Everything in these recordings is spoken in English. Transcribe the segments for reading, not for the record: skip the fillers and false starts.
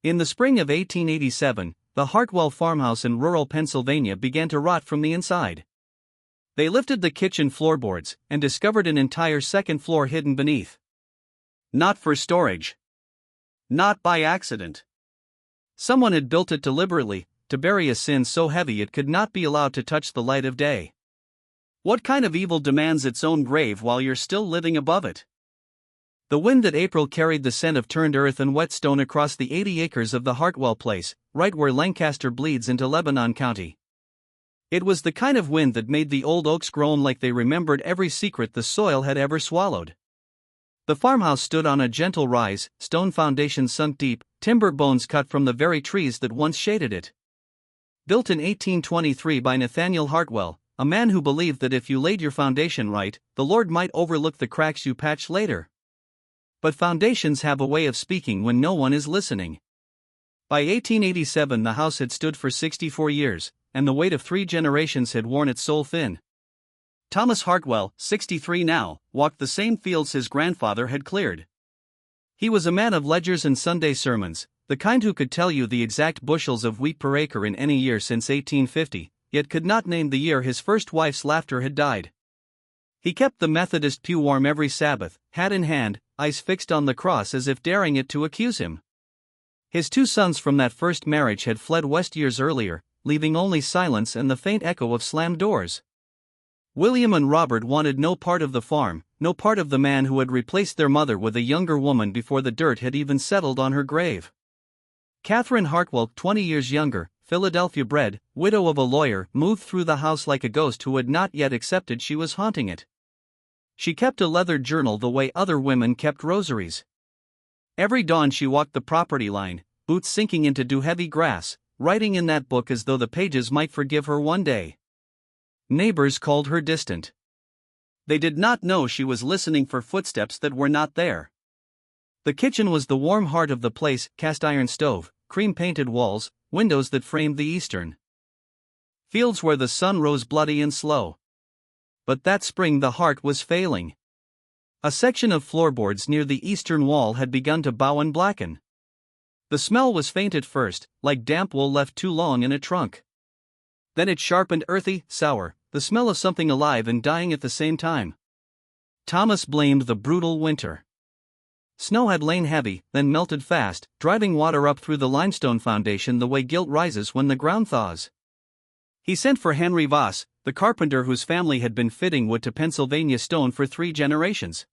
In the spring of 1887, the Hartwell farmhouse in rural Pennsylvania began to rot from the inside. They lifted the kitchen floorboards and discovered an entire second floor hidden beneath. Not for storage. Not by accident. Someone had built it deliberately, to bury a sin so heavy it could not be allowed to touch the light of day. What kind of evil demands its own grave while you're still living above it? The wind that April carried the scent of turned earth and wet stone across the 80 acres of the Hartwell place, right where Lancaster bleeds into Lebanon County. It was the kind of wind that made the old oaks groan like they remembered every secret the soil had ever swallowed. The farmhouse stood on a gentle rise, stone foundations sunk deep, timber bones cut from the very trees that once shaded it. Built in 1823 by Nathaniel Hartwell, a man who believed that if you laid your foundation right, the Lord might overlook the cracks you patch later. But foundations have a way of speaking when no one is listening. By 1887 the house had stood for 64 years, and the weight of 3 generations had worn its soul thin. Thomas Hartwell, 63 now, walked the same fields his grandfather had cleared. He was a man of ledgers and Sunday sermons, the kind who could tell you the exact bushels of wheat per acre in any year since 1850, yet could not name the year his first wife's laughter had died. He kept the Methodist pew warm every Sabbath, hat in hand, eyes fixed on the cross as if daring it to accuse him. His 2 sons from that first marriage had fled west years earlier, leaving only silence and the faint echo of slammed doors. William and Robert wanted no part of the farm, no part of the man who had replaced their mother with a younger woman before the dirt had even settled on her grave. Catherine Hartwell, 20 years younger, Philadelphia bred, widow of a lawyer, moved through the house like a ghost who had not yet accepted she was haunting it. She kept a leather journal the way other women kept rosaries. Every dawn she walked the property line, boots sinking into dew-heavy grass, writing in that book as though the pages might forgive her one day. Neighbors called her distant. They did not know she was listening for footsteps that were not there. The kitchen was the warm heart of the place, cast-iron stove, cream-painted walls, windows that framed the eastern fields where the sun rose bloody and slow. But that spring the heart was failing. A section of floorboards near the eastern wall had begun to bow and blacken. The smell was faint at first, like damp wool left too long in a trunk. Then it sharpened, earthy, sour, the smell of something alive and dying at the same time. Thomas blamed the brutal winter. Snow had lain heavy, then melted fast, driving water up through the limestone foundation the way guilt rises when the ground thaws. He sent for Henry Voss, the carpenter whose family had been fitting wood to Pennsylvania stone for 3 generations.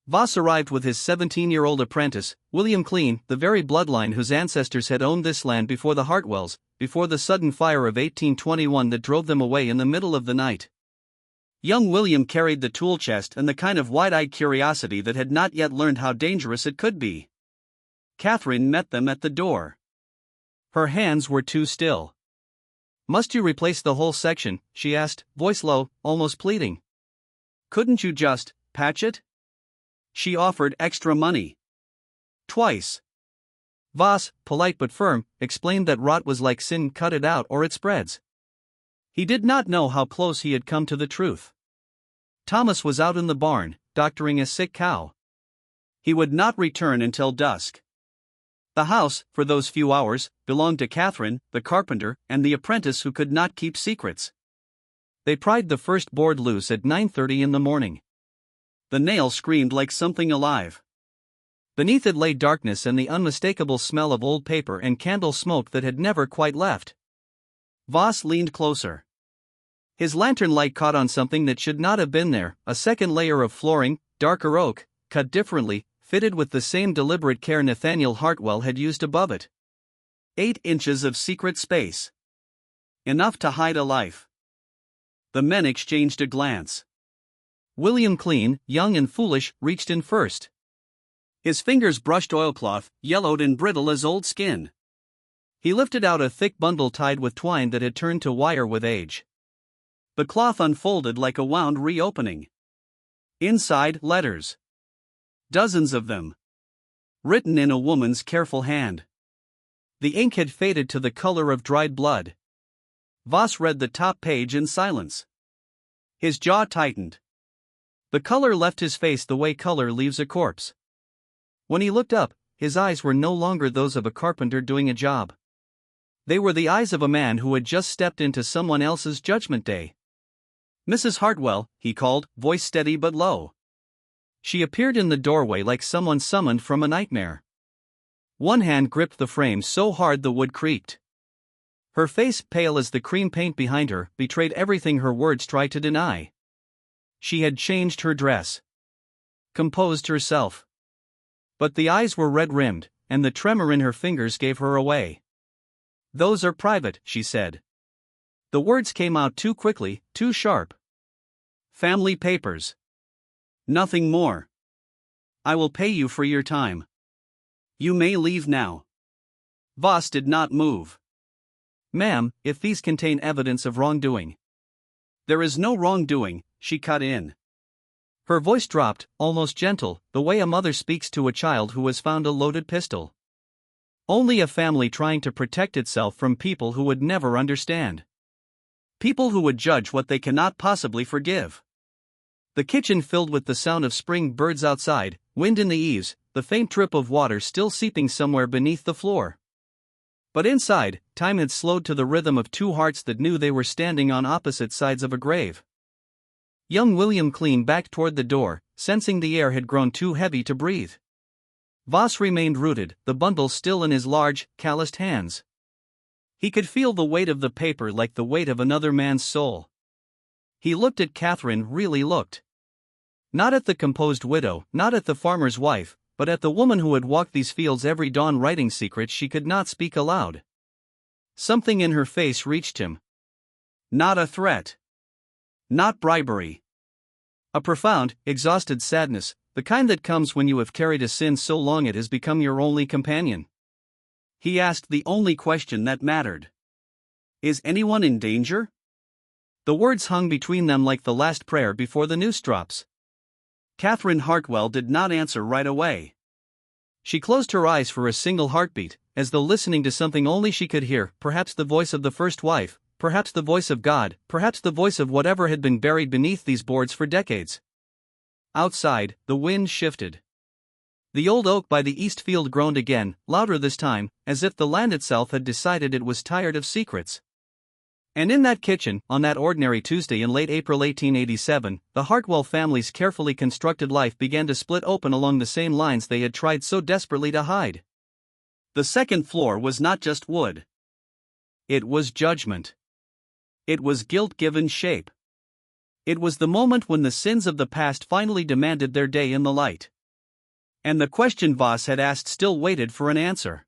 Voss arrived with his 17-year-old apprentice, William Clean, the very bloodline whose ancestors had owned this land before the Hartwells, before the sudden fire of 1821 that drove them away in the middle of the night. Young William carried the tool chest and the kind of wide-eyed curiosity that had not yet learned how dangerous it could be. Catherine met them at the door. Her hands were too still. "Must you replace the whole section?" she asked, voice low, almost pleading. "Couldn't you just patch it?" She offered extra money. Twice. Voss, polite but firm, explained that rot was like sin, cut it out or it spreads. He did not know how close he had come to the truth. Thomas was out in the barn, doctoring a sick cow. He would not return until dusk. The house, for those few hours, belonged to Catherine, the carpenter, and the apprentice who could not keep secrets. They pried the first board loose at 9:30 in the morning. The nail screamed like something alive. Beneath it lay darkness and the unmistakable smell of old paper and candle smoke that had never quite left. Voss leaned closer. His lantern light caught on something that should not have been there, a second layer of flooring, darker oak, cut differently, fitted with the same deliberate care Nathaniel Hartwell had used above it. 8 inches of secret space. Enough to hide a life. The men exchanged a glance. William Clean, young and foolish, reached in first. His fingers brushed oilcloth, yellowed and brittle as old skin. He lifted out a thick bundle tied with twine that had turned to wire with age. The cloth unfolded like a wound reopening. Inside, letters. Dozens of them. Written in a woman's careful hand. The ink had faded to the color of dried blood. Voss read the top page in silence. His jaw tightened. The color left his face the way color leaves a corpse. When he looked up, his eyes were no longer those of a carpenter doing a job. They were the eyes of a man who had just stepped into someone else's judgment day. "Mrs. Hartwell," he called, voice steady but low. She appeared in the doorway like someone summoned from a nightmare. One hand gripped the frame so hard the wood creaked. Her face, pale as the cream paint behind her, betrayed everything her words tried to deny. She had changed her dress, composed herself. But the eyes were red-rimmed, and the tremor in her fingers gave her away. "Those are private," she said. The words came out too quickly, too sharp. "Family papers. Nothing more. I will pay you for your time. You may leave now." Voss did not move. "Ma'am, if these contain evidence of wrongdoing." "There is no wrongdoing," she cut in. Her voice dropped, almost gentle, the way a mother speaks to a child who has found a loaded pistol. "Only a family trying to protect itself from people who would never understand. People who would judge what they cannot possibly forgive." The kitchen filled with the sound of spring birds outside, wind in the eaves, the faint drip of water still seeping somewhere beneath the floor. But inside, time had slowed to the rhythm of two hearts that knew they were standing on opposite sides of a grave. Young William leaned back toward the door, sensing the air had grown too heavy to breathe. Voss remained rooted, the bundle still in his large, calloused hands. He could feel the weight of the paper like the weight of another man's soul. He looked at Catherine, really looked. Not at the composed widow, not at the farmer's wife, but at the woman who had walked these fields every dawn writing secrets she could not speak aloud. Something in her face reached him. Not a threat. Not bribery. A profound, exhausted sadness, the kind that comes when you have carried a sin so long it has become your only companion. He asked the only question that mattered. "Is anyone in danger?" The words hung between them like the last prayer before the noose drops. Catherine Hartwell did not answer right away. She closed her eyes for a single heartbeat, as though listening to something only she could hear, perhaps the voice of the first wife, perhaps the voice of God, perhaps the voice of whatever had been buried beneath these boards for decades. Outside, the wind shifted. The old oak by the east field groaned again, louder this time, as if the land itself had decided it was tired of secrets. And in that kitchen, on that ordinary Tuesday in late April 1887, the Hartwell family's carefully constructed life began to split open along the same lines they had tried so desperately to hide. The second floor was not just wood. It was judgment. It was guilt given shape. It was the moment when the sins of the past finally demanded their day in the light. And the question Voss had asked still waited for an answer.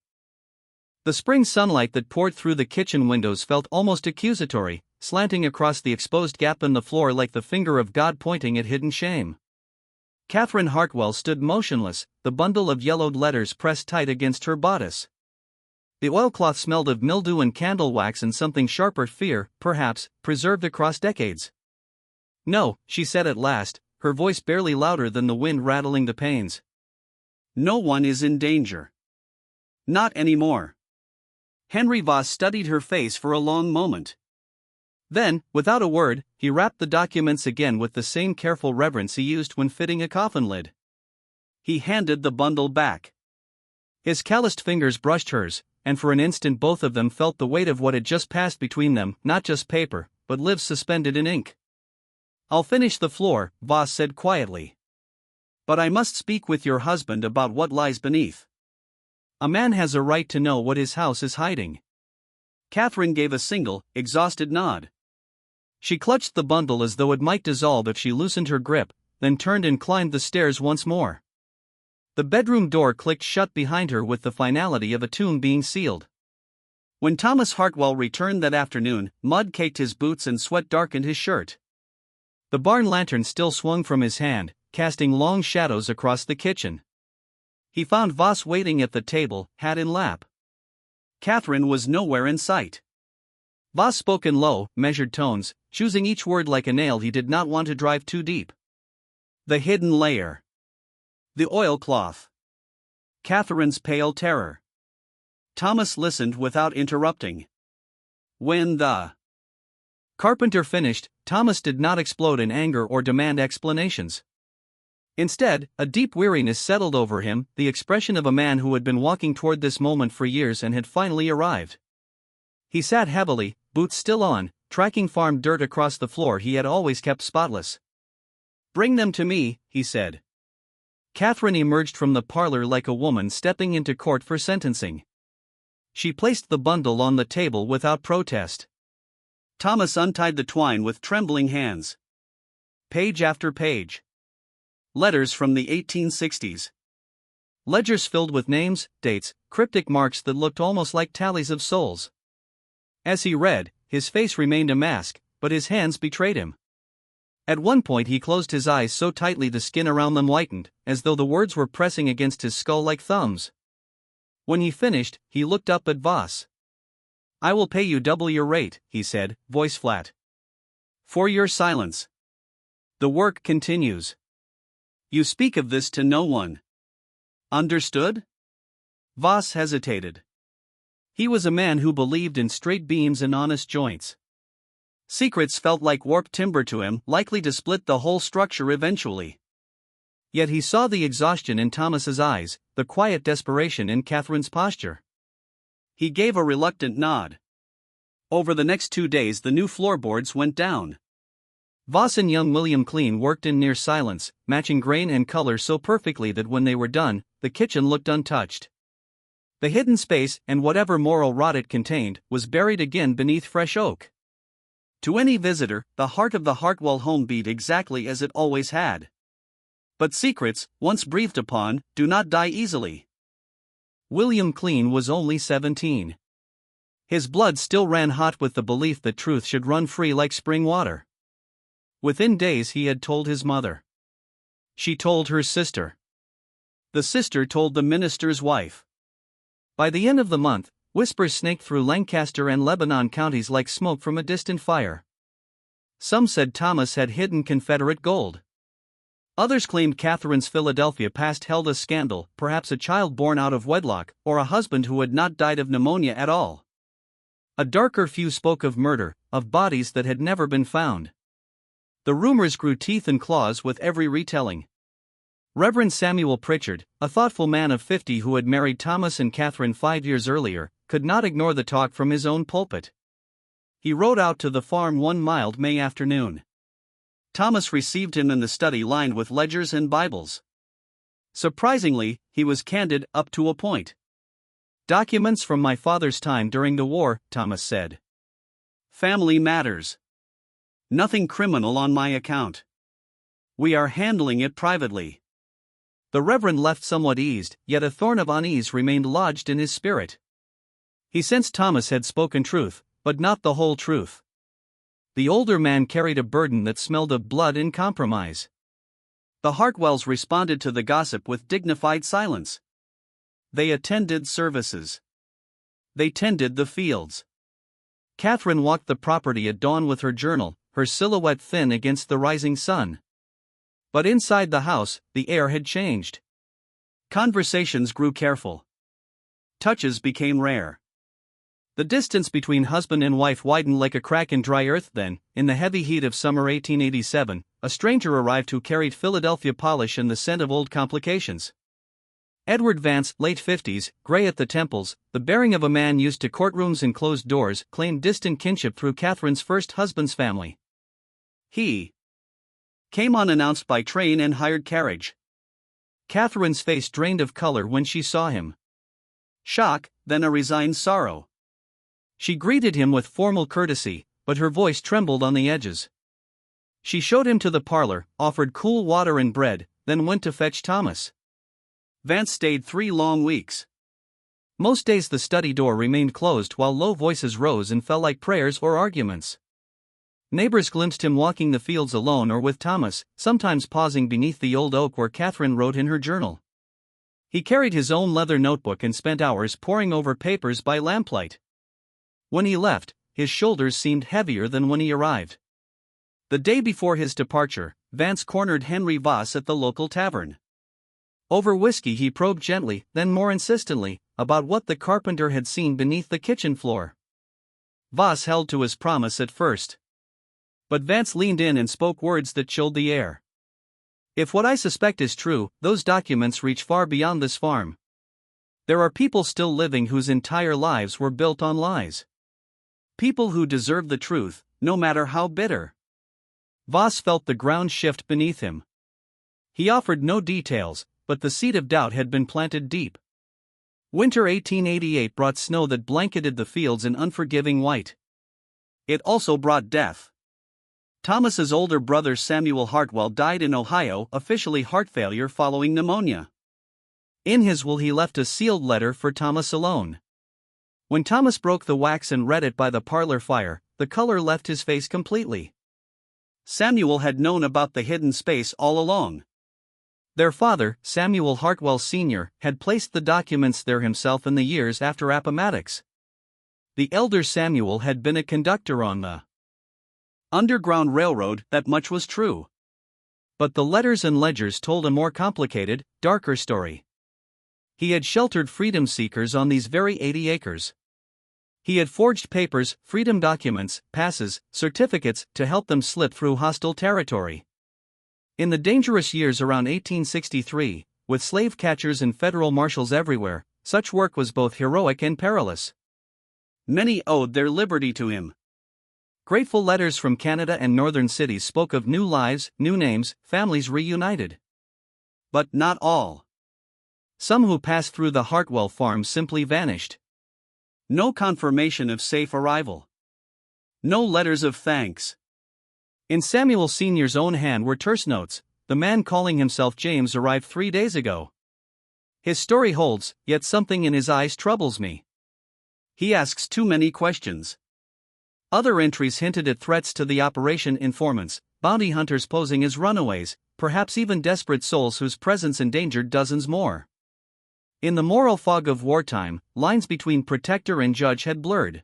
The spring sunlight that poured through the kitchen windows felt almost accusatory, slanting across the exposed gap in the floor like the finger of God pointing at hidden shame. Catherine Hartwell stood motionless, the bundle of yellowed letters pressed tight against her bodice. The oilcloth smelled of mildew and candle wax and something sharper, fear, perhaps, preserved across decades. "No," she said at last, her voice barely louder than the wind rattling the panes. "No one is in danger. Not anymore." Henry Voss studied her face for a long moment. Then, without a word, he wrapped the documents again with the same careful reverence he used when fitting a coffin lid. He handed the bundle back. His calloused fingers brushed hers, and for an instant both of them felt the weight of what had just passed between them, not just paper, but lives suspended in ink. "I'll finish the floor," Voss said quietly. "But I must speak with your husband about what lies beneath. A man has a right to know what his house is hiding." Catherine gave a single, exhausted nod. She clutched the bundle as though it might dissolve if she loosened her grip, then turned and climbed the stairs once more. The bedroom door clicked shut behind her with the finality of a tomb being sealed. When Thomas Hartwell returned that afternoon, mud caked his boots and sweat darkened his shirt. The barn lantern still swung from his hand, casting long shadows across the kitchen. He found Voss waiting at the table, hat in lap. Catherine was nowhere in sight. Voss spoke in low, measured tones, choosing each word like a nail he did not want to drive too deep. The hidden layer. The oilcloth. Catherine's pale terror. Thomas listened without interrupting. When the carpenter finished, Thomas did not explode in anger or demand explanations. Instead, a deep weariness settled over him, the expression of a man who had been walking toward this moment for years and had finally arrived. He sat heavily, boots still on, tracking farm dirt across the floor he had always kept spotless. "Bring them to me," he said. Catherine emerged from the parlor like a woman stepping into court for sentencing. She placed the bundle on the table without protest. Thomas untied the twine with trembling hands. Page after page. Letters from the 1860s. Ledgers filled with names, dates, cryptic marks that looked almost like tallies of souls. As he read, his face remained a mask, but his hands betrayed him. At one point he closed his eyes so tightly the skin around them whitened, as though the words were pressing against his skull like thumbs. When he finished, he looked up at Voss. "I will pay you double your rate," he said, voice flat. "For your silence. The work continues. You speak of this to no one. Understood?" Voss hesitated. He was a man who believed in straight beams and honest joints. Secrets felt like warped timber to him, likely to split the whole structure eventually. Yet he saw the exhaustion in Thomas's eyes, the quiet desperation in Catherine's posture. He gave a reluctant nod. Over the next 2 days the new floorboards went down. Voss and young William Clean worked in near silence, matching grain and color so perfectly that when they were done, the kitchen looked untouched. The hidden space, and whatever moral rot it contained, was buried again beneath fresh oak. To any visitor, the heart of the Hartwell home beat exactly as it always had. But secrets, once breathed upon, do not die easily. William Clean was only 17. His blood still ran hot with the belief that truth should run free like spring water. Within days he had told his mother. She told her sister. The sister told the minister's wife. By the end of the month, whispers snaked through Lancaster and Lebanon counties like smoke from a distant fire. Some said Thomas had hidden Confederate gold. Others claimed Catherine's Philadelphia past held a scandal, perhaps a child born out of wedlock, or a husband who had not died of pneumonia at all. A darker few spoke of murder, of bodies that had never been found. The rumors grew teeth and claws with every retelling. Reverend Samuel Pritchard, a thoughtful man of 50 who had married Thomas and Catherine 5 years earlier, could not ignore the talk from his own pulpit. He rode out to the farm one mild May afternoon. Thomas received him in the study lined with ledgers and Bibles. Surprisingly, he was candid up to a point. "Documents from my father's time during the war," Thomas said. "Family matters. Nothing criminal on my account. We are handling it privately." The Reverend left somewhat eased, yet a thorn of unease remained lodged in his spirit. He sensed Thomas had spoken truth, but not the whole truth. The older man carried a burden that smelled of blood and compromise. The Hartwells responded to the gossip with dignified silence. They attended services. They tended the fields. Catherine walked the property at dawn with her journal, her silhouette thin against the rising sun. But inside the house, the air had changed. Conversations grew careful. Touches became rare. The distance between husband and wife widened like a crack in dry earth then. In the heavy heat of summer 1887, a stranger arrived who carried Philadelphia polish and the scent of old complications. Edward Vance, late 50s, gray at the temples, the bearing of a man used to courtrooms and closed doors, claimed distant kinship through Catherine's first husband's family. He came unannounced by train and hired carriage. Catherine's face drained of color when she saw him. Shock, then a resigned sorrow. She greeted him with formal courtesy, but her voice trembled on the edges. She showed him to the parlor, offered cool water and bread, then went to fetch Thomas. Vance stayed 3 long weeks. Most days the study door remained closed while low voices rose and fell like prayers or arguments. Neighbors glimpsed him walking the fields alone or with Thomas, sometimes pausing beneath the old oak where Catherine wrote in her journal. He carried his own leather notebook and spent hours poring over papers by lamplight. When he left, his shoulders seemed heavier than when he arrived. The day before his departure, Vance cornered Henry Voss at the local tavern. Over whiskey he probed gently, then more insistently, about what the carpenter had seen beneath the kitchen floor. Voss held to his promise at first. But Vance leaned in and spoke words that chilled the air. If what I suspect is true, those documents reach far beyond this farm. There are people still living whose entire lives were built on lies. People who deserve the truth, no matter how bitter. Voss felt the ground shift beneath him. He offered no details, but the seed of doubt had been planted deep. Winter 1888 brought snow that blanketed the fields in unforgiving white. It also brought death. Thomas's older brother Samuel Hartwell died in Ohio, officially heart failure following pneumonia. In his will he left a sealed letter for Thomas alone. When Thomas broke the wax and read it by the parlor fire, the color left his face completely. Samuel had known about the hidden space all along. Their father, Samuel Hartwell Sr., had placed the documents there himself in the years after Appomattox. The elder Samuel had been a conductor on the Underground Railroad, that much was true. But the letters and ledgers told a more complicated, darker story. He had sheltered freedom seekers on these very 80 acres. He had forged papers, freedom documents, passes, certificates to help them slip through hostile territory. In the dangerous years around 1863, with slave catchers and federal marshals everywhere, such work was both heroic and perilous. Many owed their liberty to him. Grateful letters from Canada and northern cities spoke of new lives, new names, families reunited. But not all. Some who passed through the Hartwell farm simply vanished. No confirmation of safe arrival. No letters of thanks. In Samuel Sr.'s own hand were terse notes. The man calling himself James arrived 3 days ago. His story holds, yet something in his eyes troubles me. He asks too many questions. Other entries hinted at threats to the operation, informants, bounty hunters posing as runaways, perhaps even desperate souls whose presence endangered dozens more. In the moral fog of wartime, lines between protector and judge had blurred.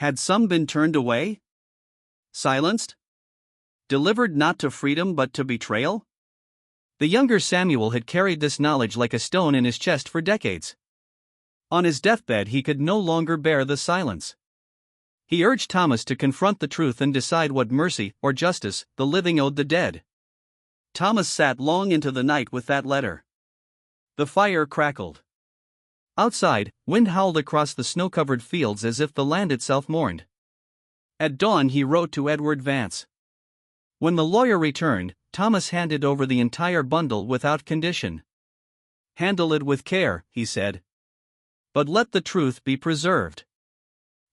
Had some been turned away? Silenced? Delivered not to freedom but to betrayal? The younger Samuel had carried this knowledge like a stone in his chest for decades. On his deathbed he could no longer bear the silence. He urged Thomas to confront the truth and decide what mercy or justice the living owed the dead. Thomas sat long into the night with that letter. The fire crackled. Outside, wind howled across the snow-covered fields as if the land itself mourned. At dawn he wrote to Edward Vance. When the lawyer returned, Thomas handed over the entire bundle without condition. "Handle it with care," he said. "But let the truth be preserved.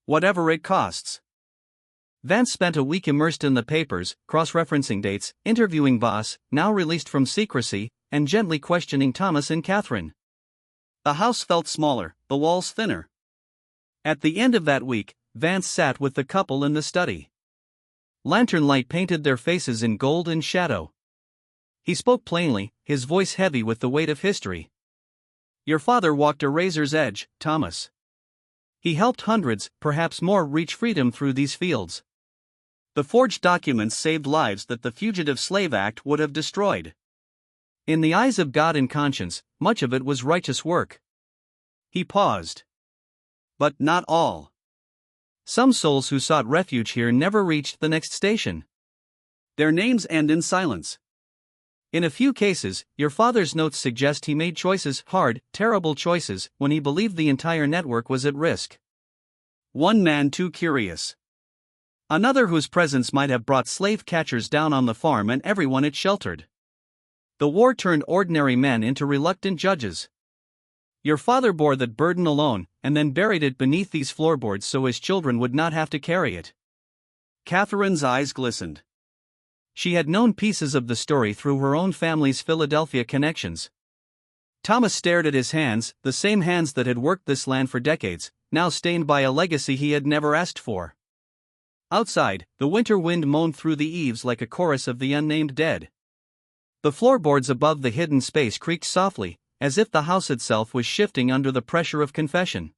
Whatever it costs." Vance spent a week immersed in the papers, cross-referencing dates, interviewing Voss, now released from secrecy, and gently questioning Thomas and Catherine. The house felt smaller, the walls thinner. At the end of that week, Vance sat with the couple in the study. Lantern light painted their faces in gold and shadow. He spoke plainly, his voice heavy with the weight of history. "Your father walked a razor's edge, Thomas. He helped hundreds, perhaps more, reach freedom through these fields. The forged documents saved lives that the Fugitive Slave Act would have destroyed. In the eyes of God and conscience, much of it was righteous work." He paused. "But not all. Some souls who sought refuge here never reached the next station. Their names end in silence. In a few cases, your father's notes suggest he made choices, hard, terrible choices, when he believed the entire network was at risk. One man too curious. Another whose presence might have brought slave catchers down on the farm and everyone it sheltered. The war turned ordinary men into reluctant judges. Your father bore that burden alone, and then buried it beneath these floorboards so his children would not have to carry it." Catherine's eyes glistened. She had known pieces of the story through her own family's Philadelphia connections. Thomas stared at his hands, the same hands that had worked this land for decades, now stained by a legacy he had never asked for. Outside, the winter wind moaned through the eaves like a chorus of the unnamed dead. The floorboards above the hidden space creaked softly, as if the house itself was shifting under the pressure of confession.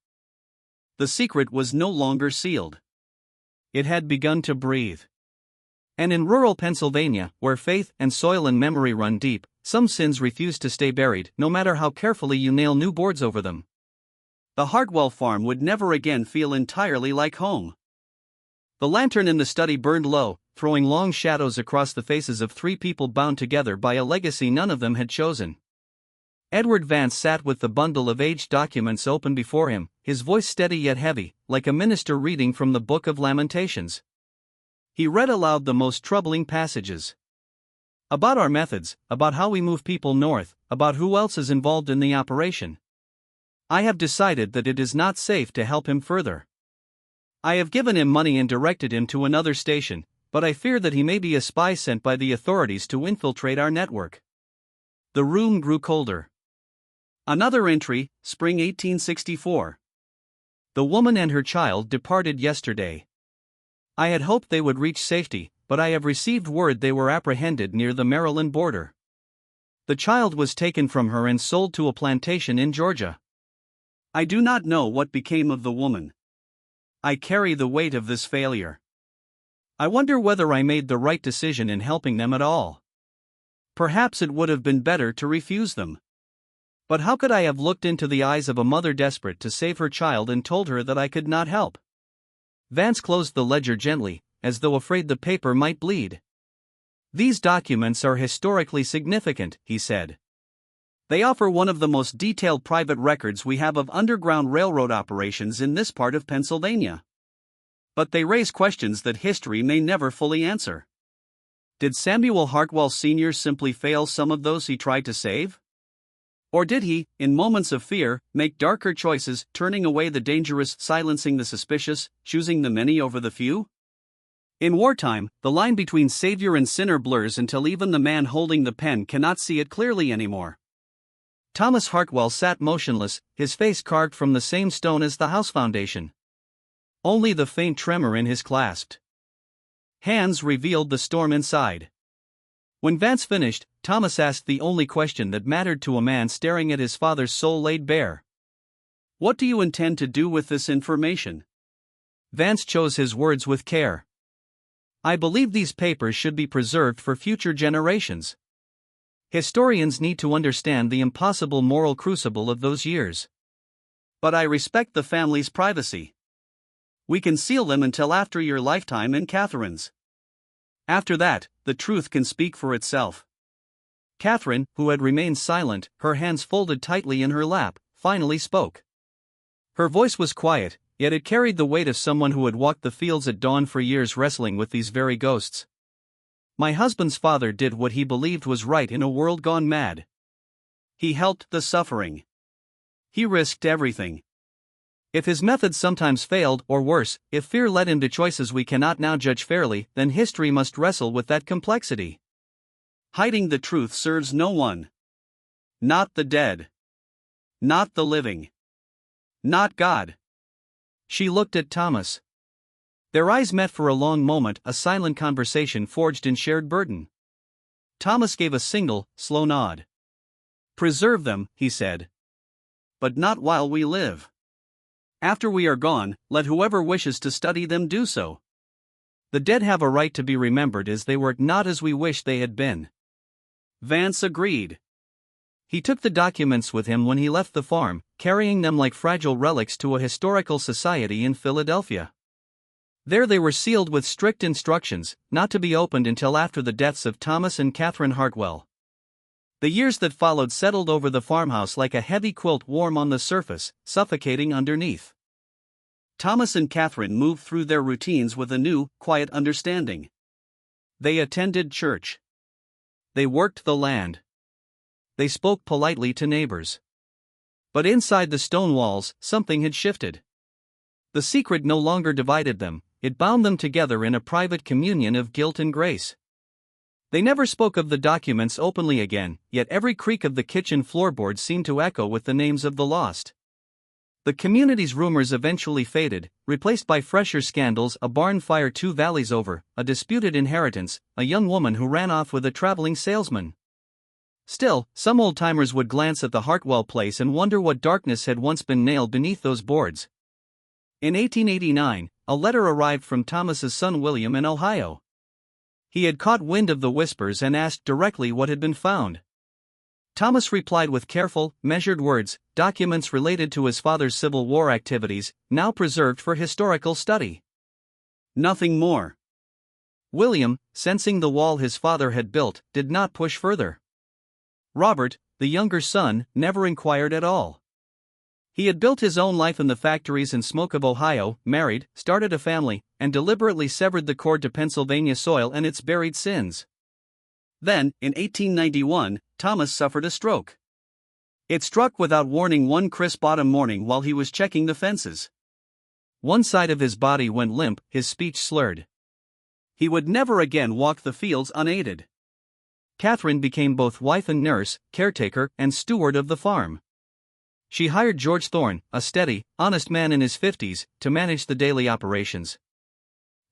The secret was no longer sealed. It had begun to breathe. And in rural Pennsylvania, where faith and soil and memory run deep, some sins refuse to stay buried, no matter how carefully you nail new boards over them. The Hartwell farm would never again feel entirely like home. The lantern in the study burned low, throwing long shadows across the faces of three people bound together by a legacy none of them had chosen. Edward Vance sat with the bundle of aged documents open before him, his voice steady yet heavy, like a minister reading from the Book of Lamentations. He read aloud the most troubling passages. About our methods, about how we move people north, about who else is involved in the operation. I have decided that it is not safe to help him further. I have given him money and directed him to another station, but I fear that he may be a spy sent by the authorities to infiltrate our network. The room grew colder. Another entry, spring 1864. The woman and her child departed yesterday. I had hoped they would reach safety, but I have received word they were apprehended near the Maryland border. The child was taken from her and sold to a plantation in Georgia. I do not know what became of the woman. I carry the weight of this failure. I wonder whether I made the right decision in helping them at all. Perhaps it would have been better to refuse them. But how could I have looked into the eyes of a mother desperate to save her child and told her that I could not help? Vance closed the ledger gently, as though afraid the paper might bleed. These documents are historically significant, he said. They offer one of the most detailed private records we have of Underground Railroad operations in this part of Pennsylvania. But they raise questions that history may never fully answer. Did Samuel Hartwell Sr. simply fail some of those he tried to save? Or did he, in moments of fear, make darker choices, turning away the dangerous, silencing the suspicious, choosing the many over the few? In wartime, the line between savior and sinner blurs until even the man holding the pen cannot see it clearly anymore. Thomas Hartwell sat motionless, his face carved from the same stone as the house foundation. Only the faint tremor in his clasped hands revealed the storm inside. When Vance finished, Thomas asked the only question that mattered to a man staring at his father's soul laid bare. What do you intend to do with this information? Vance chose his words with care. I believe these papers should be preserved for future generations. Historians need to understand the impossible moral crucible of those years. But I respect the family's privacy. We can seal them until after your lifetime and Catherine's. After that, the truth can speak for itself. Catherine, who had remained silent, her hands folded tightly in her lap, finally spoke. Her voice was quiet, yet it carried the weight of someone who had walked the fields at dawn for years wrestling with these very ghosts. My husband's father did what he believed was right in a world gone mad. He helped the suffering. He risked everything. If his methods sometimes failed, or worse, if fear led him to choices we cannot now judge fairly, then history must wrestle with that complexity. Hiding the truth serves no one. Not the dead. Not the living. Not God. She looked at Thomas. Their eyes met for a long moment, a silent conversation forged in shared burden. Thomas gave a single, slow nod. Preserve them, he said. But not while we live. After we are gone, let whoever wishes to study them do so. The dead have a right to be remembered as they were, not as we wish they had been. Vance agreed. He took the documents with him when he left the farm, carrying them like fragile relics to a historical society in Philadelphia. There they were sealed with strict instructions, not to be opened until after the deaths of Thomas and Catherine Hartwell. The years that followed settled over the farmhouse like a heavy quilt, warm on the surface, suffocating underneath. Thomas and Catherine moved through their routines with a new, quiet understanding. They attended church. They worked the land. They spoke politely to neighbors. But inside the stone walls, something had shifted. The secret no longer divided them, it bound them together in a private communion of guilt and grace. They never spoke of the documents openly again, yet every creak of the kitchen floorboards seemed to echo with the names of the lost. The community's rumors eventually faded, replaced by fresher scandals: a barn fire 2 valleys over, a disputed inheritance, a young woman who ran off with a traveling salesman. Still, some old-timers would glance at the Hartwell place and wonder what darkness had once been nailed beneath those boards. In 1889, a letter arrived from Thomas's son William in Ohio. He had caught wind of the whispers and asked directly what had been found. Thomas replied with careful, measured words, documents related to his father's Civil War activities, now preserved for historical study. Nothing more. William, sensing the wall his father had built, did not push further. Robert, the younger son, never inquired at all. He had built his own life in the factories and smoke of Ohio, married, started a family, and deliberately severed the cord to Pennsylvania soil and its buried sins. Then, in 1891, Thomas suffered a stroke. It struck without warning one crisp autumn morning while he was checking the fences. One side of his body went limp, his speech slurred. He would never again walk the fields unaided. Catherine became both wife and nurse, caretaker, and steward of the farm. She hired George Thorne, a steady, honest man in his 50s, to manage the daily operations.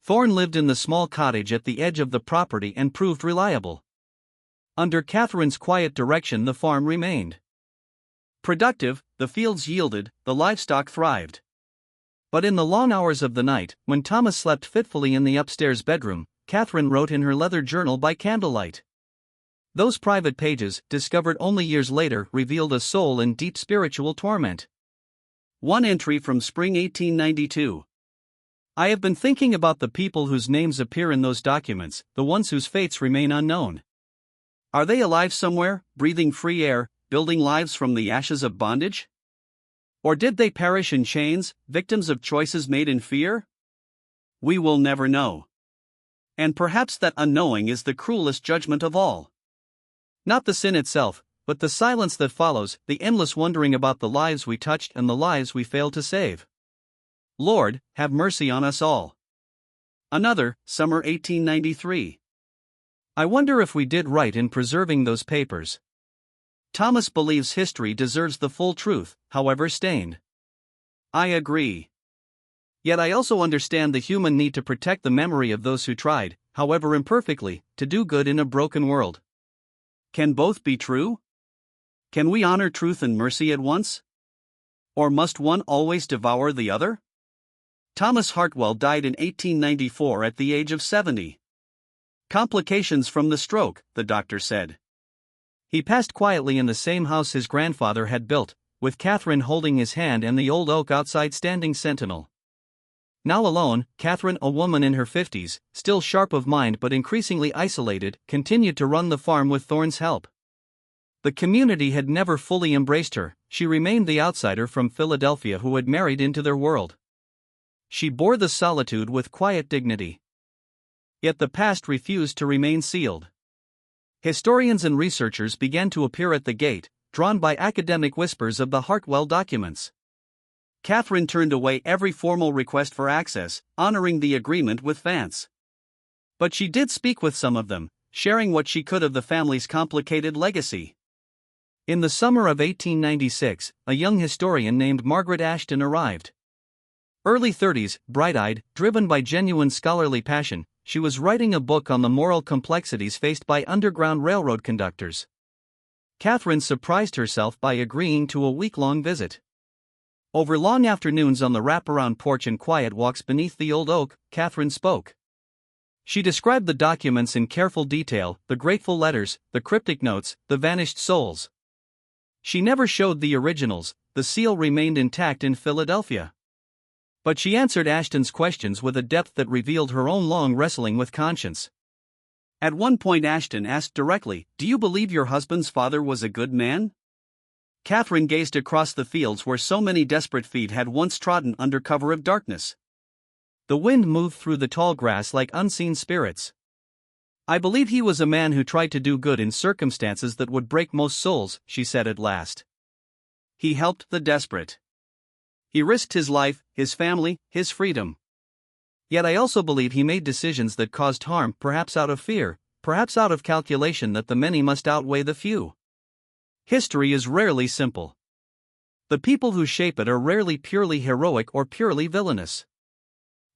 Thorne lived in the small cottage at the edge of the property and proved reliable. Under Catherine's quiet direction, the farm remained productive, the fields yielded, the livestock thrived. But in the long hours of the night, when Thomas slept fitfully in the upstairs bedroom, Catherine wrote in her leather journal by candlelight. Those private pages, discovered only years later, revealed a soul in deep spiritual torment. One entry from spring 1892. I have been thinking about the people whose names appear in those documents, the ones whose fates remain unknown. Are they alive somewhere, breathing free air, building lives from the ashes of bondage? Or did they perish in chains, victims of choices made in fear? We will never know. And perhaps that unknowing is the cruelest judgment of all. Not the sin itself, but the silence that follows, the endless wondering about the lives we touched and the lives we failed to save. Lord, have mercy on us all. Another, summer 1893. I wonder if we did right in preserving those papers. Thomas believes history deserves the full truth, however stained. I agree. Yet I also understand the human need to protect the memory of those who tried, however imperfectly, to do good in a broken world. Can both be true? Can we honor truth and mercy at once? Or must one always devour the other? Thomas Hartwell died in 1894 at the age of 70. Complications from the stroke, the doctor said. He passed quietly in the same house his grandfather had built, with Catherine holding his hand and the old oak outside standing sentinel. Now alone, Catherine, a woman in her 50s, still sharp of mind but increasingly isolated, continued to run the farm with Thorne's help. The community had never fully embraced her, she remained the outsider from Philadelphia who had married into their world. She bore the solitude with quiet dignity. Yet the past refused to remain sealed. Historians and researchers began to appear at the gate, drawn by academic whispers of the Hartwell documents. Catherine turned away every formal request for access, honoring the agreement with Vance. But she did speak with some of them, sharing what she could of the family's complicated legacy. In the summer of 1896, a young historian named Margaret Ashton arrived. Early 30s, bright-eyed, driven by genuine scholarly passion, she was writing a book on the moral complexities faced by Underground Railroad conductors. Catherine surprised herself by agreeing to a week-long visit. Over long afternoons on the wraparound porch and quiet walks beneath the old oak, Catherine spoke. She described the documents in careful detail, the grateful letters, the cryptic notes, the vanished souls. She never showed the originals, the seal remained intact in Philadelphia. But she answered Ashton's questions with a depth that revealed her own long wrestling with conscience. At one point Ashton asked directly, "Do you believe your husband's father was a good man?" Catherine gazed across the fields where so many desperate feet had once trodden under cover of darkness. The wind moved through the tall grass like unseen spirits. "I believe he was a man who tried to do good in circumstances that would break most souls," she said at last. He helped the desperate. He risked his life, his family, his freedom. Yet I also believe he made decisions that caused harm, perhaps out of fear, perhaps out of calculation that the many must outweigh the few. History is rarely simple. The people who shape it are rarely purely heroic or purely villainous.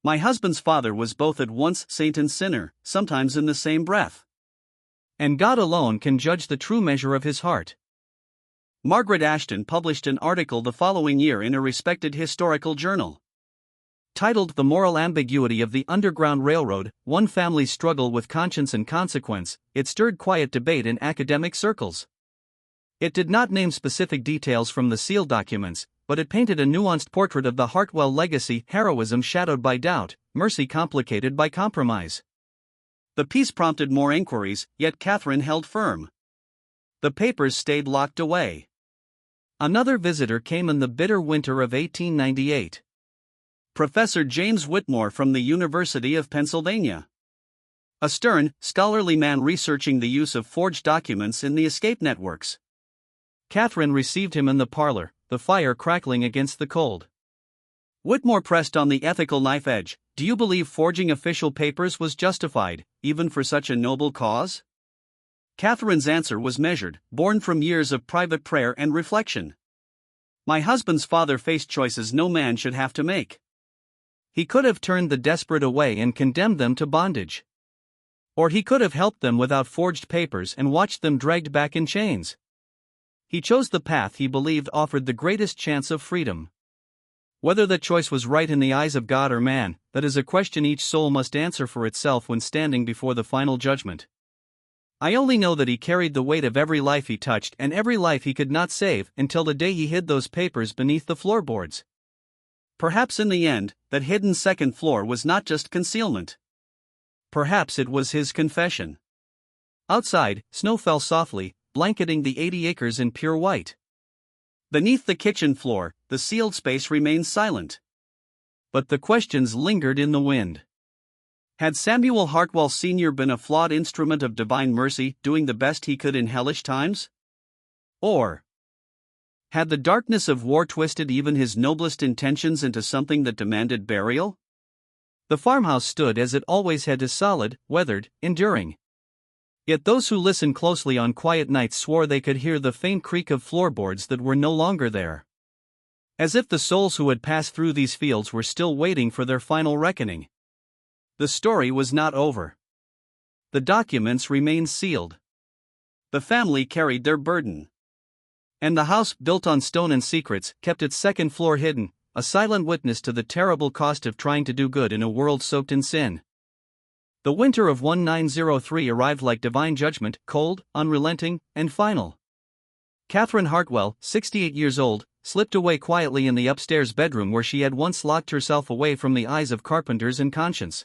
My husband's father was both at once saint and sinner, sometimes in the same breath. And God alone can judge the true measure of his heart. Margaret Ashton published an article the following year in a respected historical journal. Titled "The Moral Ambiguity of the Underground Railroad, One Family's Struggle with Conscience and Consequence," it stirred quiet debate in academic circles. It did not name specific details from the sealed documents, but it painted a nuanced portrait of the Hartwell legacy: heroism shadowed by doubt, mercy complicated by compromise. The piece prompted more inquiries, yet Catherine held firm. The papers stayed locked away. Another visitor came in the bitter winter of 1898. Professor James Whitmore from the University of Pennsylvania. A stern, scholarly man researching the use of forged documents in the escape networks. Catherine received him in the parlor, the fire crackling against the cold. Whitmore pressed on the ethical knife edge. Do you believe forging official papers was justified, even for such a noble cause? Catherine's answer was measured, born from years of private prayer and reflection. My husband's father faced choices no man should have to make. He could have turned the desperate away and condemned them to bondage. Or he could have helped them without forged papers and watched them dragged back in chains. He chose the path he believed offered the greatest chance of freedom. Whether that choice was right in the eyes of God or man, that is a question each soul must answer for itself when standing before the final judgment. I only know that he carried the weight of every life he touched and every life he could not save until the day he hid those papers beneath the floorboards. Perhaps in the end, that hidden second floor was not just concealment. Perhaps it was his confession. Outside, snow fell softly, blanketing the 80 acres in pure white. Beneath the kitchen floor, the sealed space remained silent. But the questions lingered in the wind. Had Samuel Hartwell Sr. been a flawed instrument of divine mercy, doing the best he could in hellish times? Or had the darkness of war twisted even his noblest intentions into something that demanded burial? The farmhouse stood as it always had, solid, weathered, enduring. Yet those who listened closely on quiet nights swore they could hear the faint creak of floorboards that were no longer there. As if the souls who had passed through these fields were still waiting for their final reckoning. The story was not over. The documents remained sealed. The family carried their burden. And the house, built on stone and secrets, kept its second floor hidden, a silent witness to the terrible cost of trying to do good in a world soaked in sin. The winter of 1903 arrived like divine judgment, cold, unrelenting, and final. Catherine Hartwell, 68 years old, slipped away quietly in the upstairs bedroom where she had once locked herself away from the eyes of carpenters and conscience.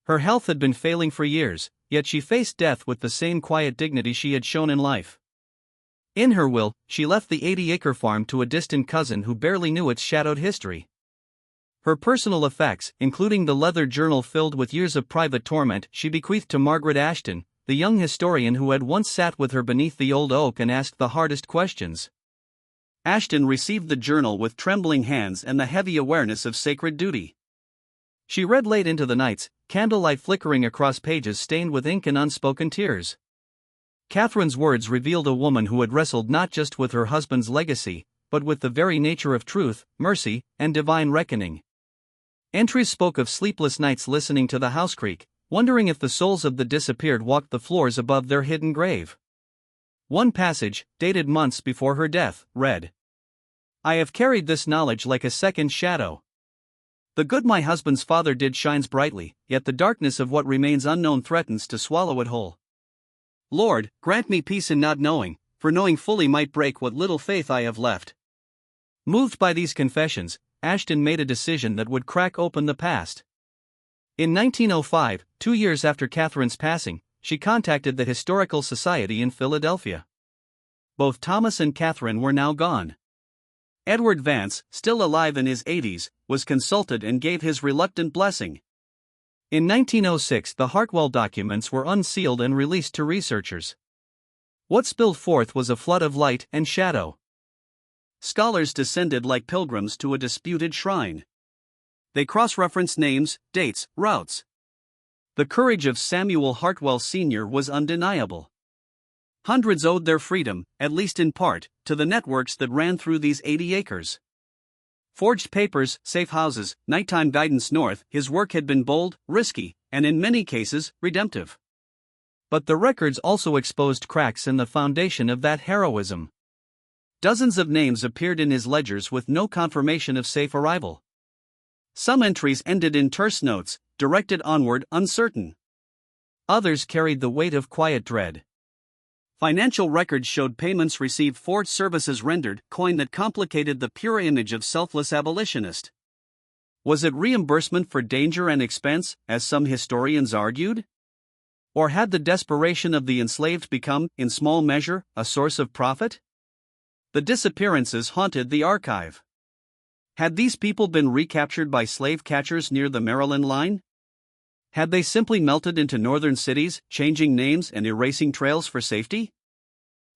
Her health had been failing for years, yet she faced death with the same quiet dignity she had shown in life. In her will, she left the 80-acre farm to a distant cousin who barely knew its shadowed history. Her personal effects, including the leather journal filled with years of private torment, she bequeathed to Margaret Ashton, the young historian who had once sat with her beneath the old oak and asked the hardest questions. Ashton received the journal with trembling hands and the heavy awareness of sacred duty. She read late into the nights, candlelight flickering across pages stained with ink and unspoken tears. Catherine's words revealed a woman who had wrestled not just with her husband's legacy, but with the very nature of truth, mercy, and divine reckoning. Entries spoke of sleepless nights listening to the house creak, wondering if the souls of the disappeared walked the floors above their hidden grave. One passage, dated months before her death, read, I have carried this knowledge like a second shadow. The good my husband's father did shines brightly, yet the darkness of what remains unknown threatens to swallow it whole. Lord, grant me peace in not knowing, for knowing fully might break what little faith I have left. Moved by these confessions, Ashton made a decision that would crack open the past. In 1905, 2 years after Catherine's passing, she contacted the Historical Society in Philadelphia. Both Thomas and Catherine were now gone. Edward Vance, still alive in his 80s, was consulted and gave his reluctant blessing. In 1906, the Hartwell documents were unsealed and released to researchers. What spilled forth was a flood of light and shadow. Scholars descended like pilgrims to a disputed shrine. They cross-referenced names, dates, routes. The courage of Samuel Hartwell Sr. was undeniable. Hundreds owed their freedom, at least in part, to the networks that ran through these 80 acres. Forged papers, safe houses, nighttime guidance north, his work had been bold, risky, and in many cases, redemptive. But the records also exposed cracks in the foundation of that heroism. Dozens of names appeared in his ledgers with no confirmation of safe arrival. Some entries ended in terse notes, directed onward, uncertain. Others carried the weight of quiet dread. Financial records showed payments received, forged services rendered, coin that complicated the pure image of selfless abolitionist. Was it reimbursement for danger and expense, as some historians argued? Or had the desperation of the enslaved become, in small measure, a source of profit? The disappearances haunted the archive. Had these people been recaptured by slave catchers near the Maryland line? Had they simply melted into northern cities, changing names and erasing trails for safety?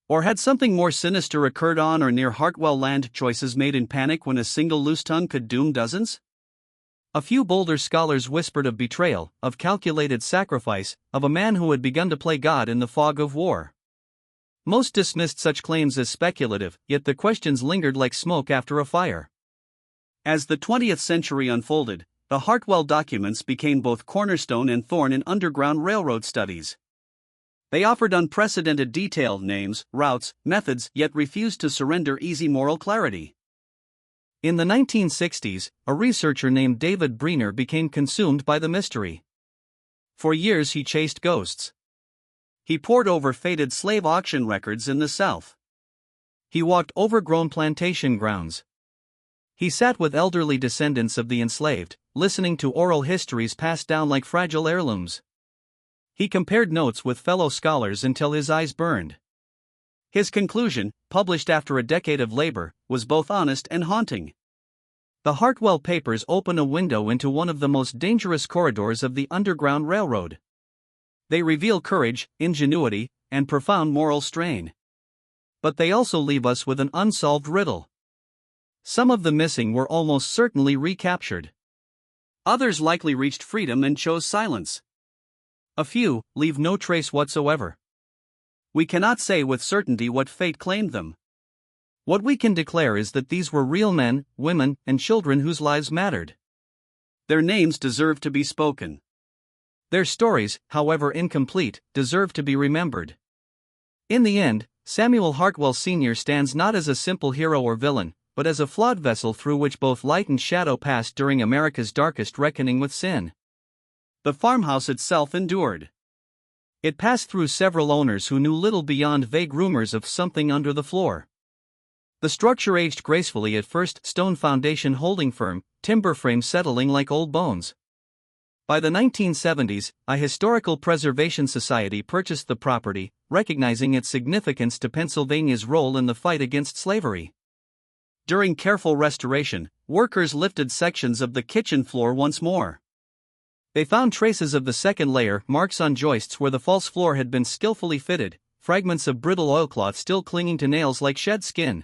Or had something more sinister occurred on or near Hartwell land, choices made in panic when a single loose tongue could doom dozens? A few bolder scholars whispered of betrayal, of calculated sacrifice, of a man who had begun to play God in the fog of war. Most dismissed such claims as speculative, yet the questions lingered like smoke after a fire. As the 20th century unfolded, the Hartwell documents became both cornerstone and thorn in Underground Railroad studies. They offered unprecedented detail, names, routes, methods, yet refused to surrender easy moral clarity. In the 1960s, a researcher named David Breener became consumed by the mystery. For years he chased ghosts. He pored over faded slave auction records in the South. He walked overgrown plantation grounds. He sat with elderly descendants of the enslaved, listening to oral histories passed down like fragile heirlooms. He compared notes with fellow scholars until his eyes burned. His conclusion, published after a decade of labor, was both honest and haunting. The Hartwell papers open a window into one of the most dangerous corridors of the Underground Railroad. They reveal courage, ingenuity, and profound moral strain. But they also leave us with an unsolved riddle. Some of the missing were almost certainly recaptured. Others likely reached freedom and chose silence. A few leave no trace whatsoever. We cannot say with certainty what fate claimed them. What we can declare is that these were real men, women, and children whose lives mattered. Their names deserve to be spoken. Their stories, however incomplete, deserve to be remembered. In the end, Samuel Hartwell Sr. stands not as a simple hero or villain, but as a flawed vessel through which both light and shadow passed during America's darkest reckoning with sin. The farmhouse itself endured. It passed through several owners who knew little beyond vague rumors of something under the floor. The structure aged gracefully at first, stone foundation holding firm, timber frame settling like old bones. By the 1970s, a historical preservation society purchased the property, recognizing its significance to Pennsylvania's role in the fight against slavery. During careful restoration, workers lifted sections of the kitchen floor once more. They found traces of the second layer, marks on joists where the false floor had been skillfully fitted, fragments of brittle oilcloth still clinging to nails like shed skin.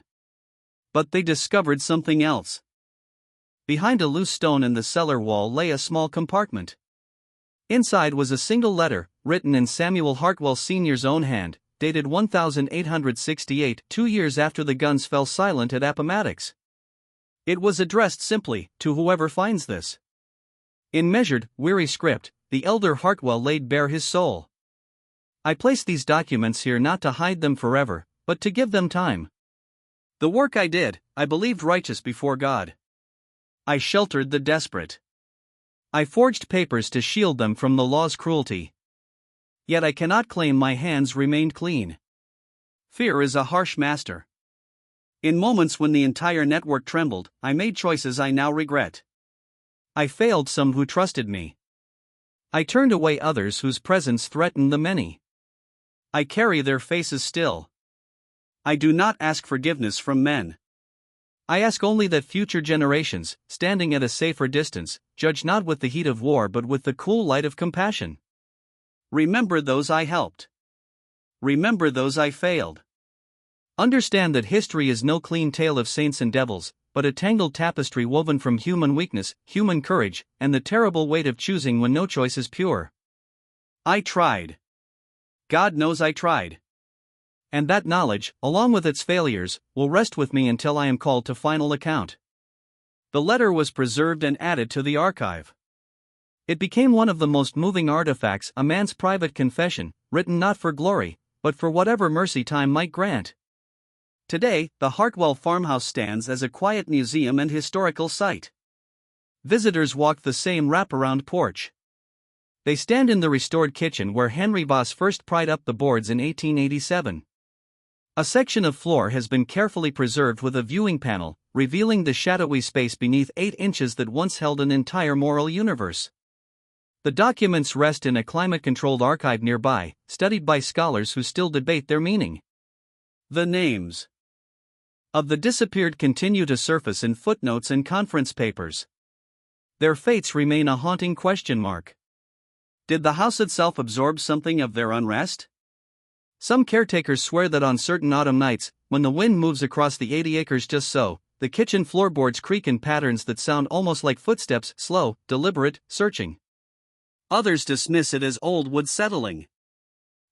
But they discovered something else. Behind a loose stone in the cellar wall lay a small compartment. Inside was a single letter, written in Samuel Hartwell Sr.'s own hand, dated 1868, 2 years after the guns fell silent at Appomattox. It was addressed simply, "To whoever finds this." In measured, weary script, the elder Hartwell laid bare his soul. "I place these documents here not to hide them forever, but to give them time. The work I did, I believed righteous before God. I sheltered the desperate. I forged papers to shield them from the law's cruelty. Yet I cannot claim my hands remained clean. Fear is a harsh master. In moments when the entire network trembled, I made choices I now regret. I failed some who trusted me. I turned away others whose presence threatened the many. I carry their faces still. I do not ask forgiveness from men. I ask only that future generations, standing at a safer distance, judge not with the heat of war but with the cool light of compassion. Remember those I helped. Remember those I failed. Understand that history is no clean tale of saints and devils, but a tangled tapestry woven from human weakness, human courage, and the terrible weight of choosing when no choice is pure. I tried. God knows I tried. And that knowledge, along with its failures, will rest with me until I am called to final account. The letter was preserved and added to the archive. It became one of the most moving artifacts, a man's private confession, written not for glory, but for whatever mercy time might grant. Today, the Hartwell farmhouse stands as a quiet museum and historical site. Visitors walk the same wraparound porch. They stand in the restored kitchen where Henry Voss first pried up the boards in 1887. A section of floor has been carefully preserved with a viewing panel, revealing the shadowy space beneath 8 inches that once held an entire moral universe. The documents rest in a climate-controlled archive nearby, studied by scholars who still debate their meaning. The names of the disappeared continue to surface in footnotes and conference papers. Their fates remain a haunting question mark. Did the house itself absorb something of their unrest? Some caretakers swear that on certain autumn nights, when the wind moves across the 80 acres just so, the kitchen floorboards creak in patterns that sound almost like footsteps, slow, deliberate, searching. Others dismiss it as old wood settling.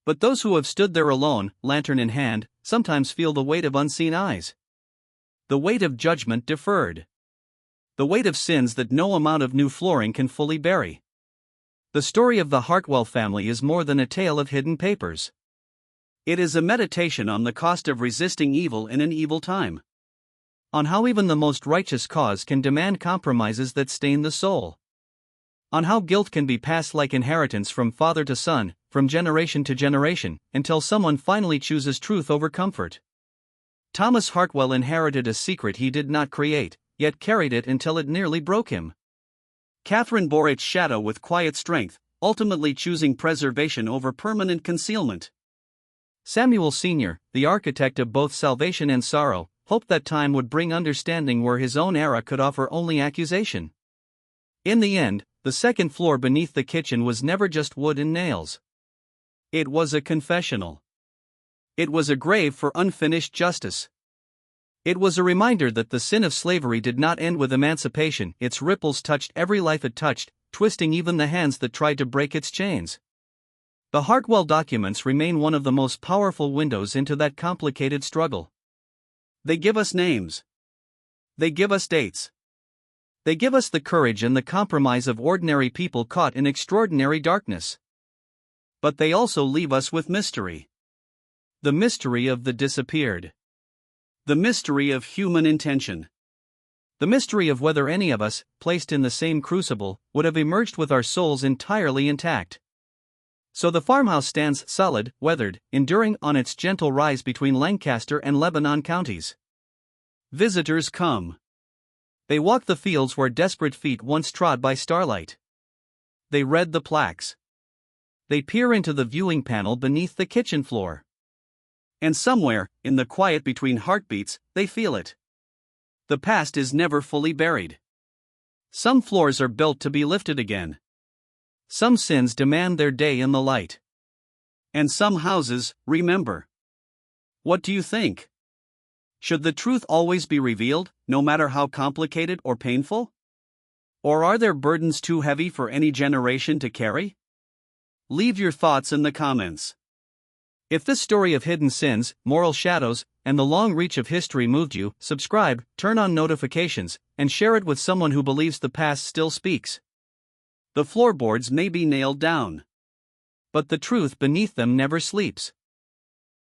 But those who have stood there alone, lantern in hand, sometimes feel the weight of unseen eyes. The weight of judgment deferred. The weight of sins that no amount of new flooring can fully bury. The story of the Hartwell family is more than a tale of hidden papers. It is a meditation on the cost of resisting evil in an evil time. On how even the most righteous cause can demand compromises that stain the soul. On how guilt can be passed like inheritance from father to son, from generation to generation, until someone finally chooses truth over comfort. Thomas Hartwell inherited a secret he did not create, yet carried it until it nearly broke him. Catherine bore its shadow with quiet strength, ultimately choosing preservation over permanent concealment. Samuel Sr., the architect of both salvation and sorrow, hoped that time would bring understanding where his own era could offer only accusation. In the end, the second floor beneath the kitchen was never just wood and nails. It was a confessional. It was a grave for unfinished justice. It was a reminder that the sin of slavery did not end with emancipation. Its ripples touched every life it touched, twisting even the hands that tried to break its chains. The Hartwell documents remain one of the most powerful windows into that complicated struggle. They give us names. They give us dates. They give us the courage and the compromise of ordinary people caught in extraordinary darkness. But they also leave us with mystery. The mystery of the disappeared. The mystery of human intention. The mystery of whether any of us, placed in the same crucible, would have emerged with our souls entirely intact. So the farmhouse stands solid, weathered, enduring on its gentle rise between Lancaster and Lebanon counties. Visitors come. They walk the fields where desperate feet once trod by starlight. They read the plaques. They peer into the viewing panel beneath the kitchen floor. And somewhere, in the quiet between heartbeats, they feel it. The past is never fully buried. Some floors are built to be lifted again. Some sins demand their day in the light. And some houses, remember. What do you think? Should the truth always be revealed, no matter how complicated or painful? Or are there burdens too heavy for any generation to carry? Leave your thoughts in the comments. If this story of hidden sins, moral shadows, and the long reach of history moved you, subscribe, turn on notifications, and share it with someone who believes the past still speaks. The floorboards may be nailed down, but the truth beneath them never sleeps.